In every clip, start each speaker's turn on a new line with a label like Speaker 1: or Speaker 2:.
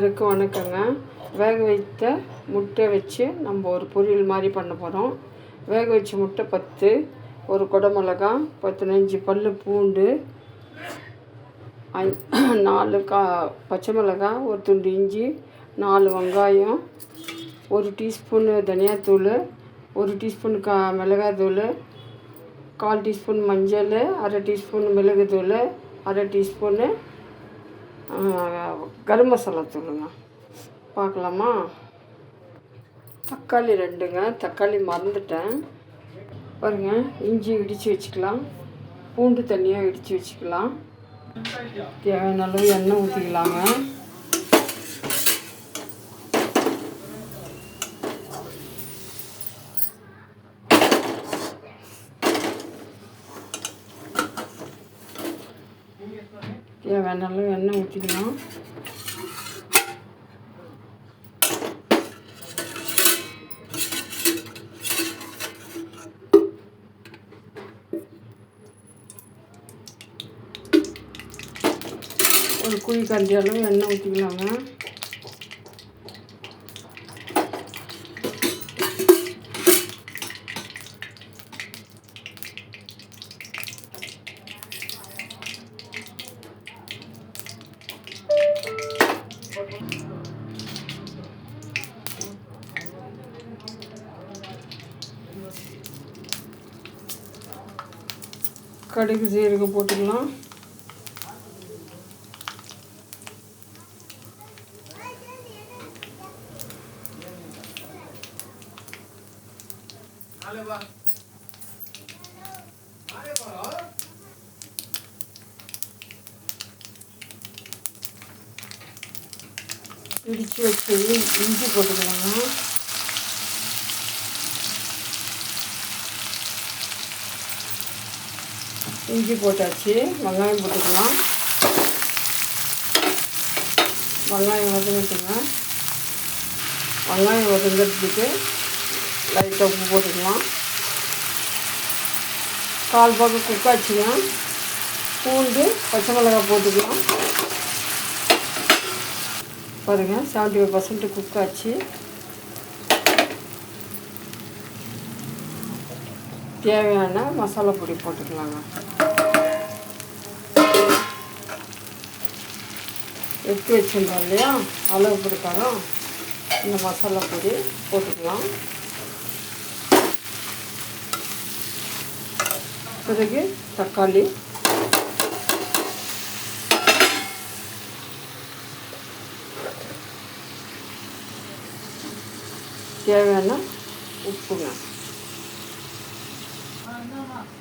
Speaker 1: அனைவருக்கும் வணக்கங்க. வேக வைத்த முட்டை வச்சு நம்ம ஒரு பொரியல் மாதிரி பண்ண போகிறோம். வேக வச்ச முட்டை 10, ஒரு குடமிளகா, 15 பல் பூண்டு, 4 பச்சை மிளகாய், ஒரு துண்டு இஞ்சி, 4 வெங்காயம், 1 டீஸ்பூன் தனியாத்தூள், 1 டீஸ்பூன் மிளகாத்தூள், 1/4 டீஸ்பூன் மஞ்சள், 1/2 டீஸ்பூன் மிளகுத்தூள், 1/2 டீஸ்பூன்னு கரம் மசாலா தூளுங்க. பார்க்கலாமா? தக்காளி 2ங்க. தக்காளி மறந்துட்டேன் பாருங்க. இஞ்சி இடித்து வச்சுக்கலாம், பூண்டு தனியாக இடித்து வச்சுக்கலாம். தேவையான அளவு எண்ணெய் ஊற்றிக்கலாங்க. தேவையான அளவு எண்ணெய் ஊற்றிக்கலாம். ஒரு குழி கண்டி அளவு எண்ணெய் ஊற்றிக்கலாங்க. கடுகு சீரகம் போட்டுக்கலாம். இடித்து வச்சு இஞ்சி போட்டுக்கலாங்க. இஞ்சி போட்டாச்சு. வெங்காயம் போட்டுக்கலாம். வெங்காயம் வதங்கிட்டுங்க. வெங்காயம் வதங்கிறதுக்கு லைட்டாக உப்பு போட்டுக்கலாம். 1/4 பாகம் குக்காச்சுங்க. பூண்டு பச்சை மிளகாய் போட்டுக்கலாம். பாருங்கள், 75% குக்காச்சு. தேவையான மசாலா பொடி போட்டுக்கலாங்க. எடுத்து வச்சுருந்தோம் இல்லையா, அளவு பிரகாரம் இந்த மசாலா பொடி போட்டுக்கலாம். பிறகு தக்காளி, தேவையான உப்புங்க.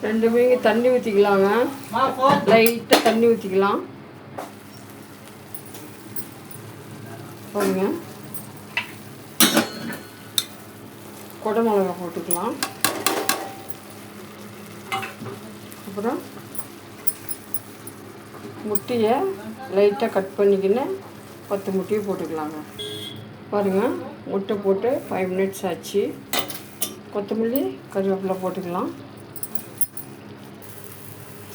Speaker 1: 2 தண்ணி ஊற்றிக்கலாங்க. லைட்டாக தண்ணி ஊற்றிக்கலாம். பாருங்க, குடமிளகா போட்டுக்கலாம். அப்புறம் முட்டையை லைட்டாக கட் பண்ணிக்கின்னு 10 முட்டையை போட்டுக்கலாங்க. பாருங்கள், முட்டை போட்டு 5 மினிட்ஸ் ஆச்சு. கொத்தமல்லி கருவேப்பிலை போட்டுக்கலாம்.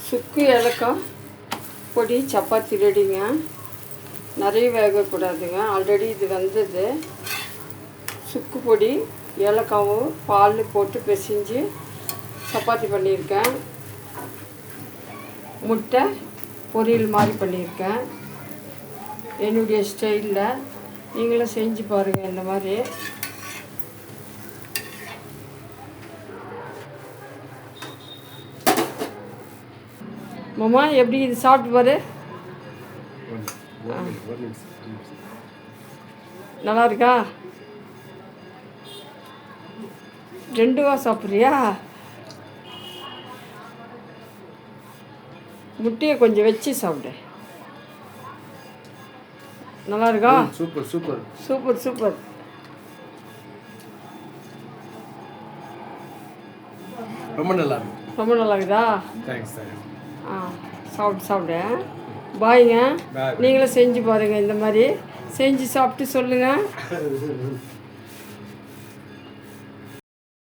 Speaker 1: சுக்கு ஏலக்காய் பொடி சப்பாத்தி ரெடிங்க. நிறைய வேகக்கூடாதுங்க, ஆல்ரெடி இது வந்தது. சுக்கு பொடி, ஏலக்காவும் பால் போட்டு பிசைஞ்சு சப்பாத்தி பண்ணியிருக்கேன். முட்டை பொரியல் மாதிரி பண்ணியிருக்கேன் என்னுடைய ஸ்டைலில். நீங்களும் செஞ்சு பாருங்கள் இந்த மாதிரி. மாமா எப்படி இது சாப்பிட்டு பாரு. நல்லா இருக்கா? 2 சாப்பிட்றியா? முட்டையை கொஞ்சம் வச்சு சாப்பிடு. நல்லா இருக்கா?
Speaker 2: Super super
Speaker 1: super super.
Speaker 2: ரொம்ப நல்லா இருக்கு.
Speaker 1: ரொம்ப நல்லா இருக்குதா?
Speaker 2: தேங்க்ஸ்.
Speaker 1: சாப்பிடு. பாய்ங்க. நீங்களும் செஞ்சு பாருங்கள் இந்த மாதிரி. செஞ்சு சாப்பிட்டு சொல்லுங்கள்.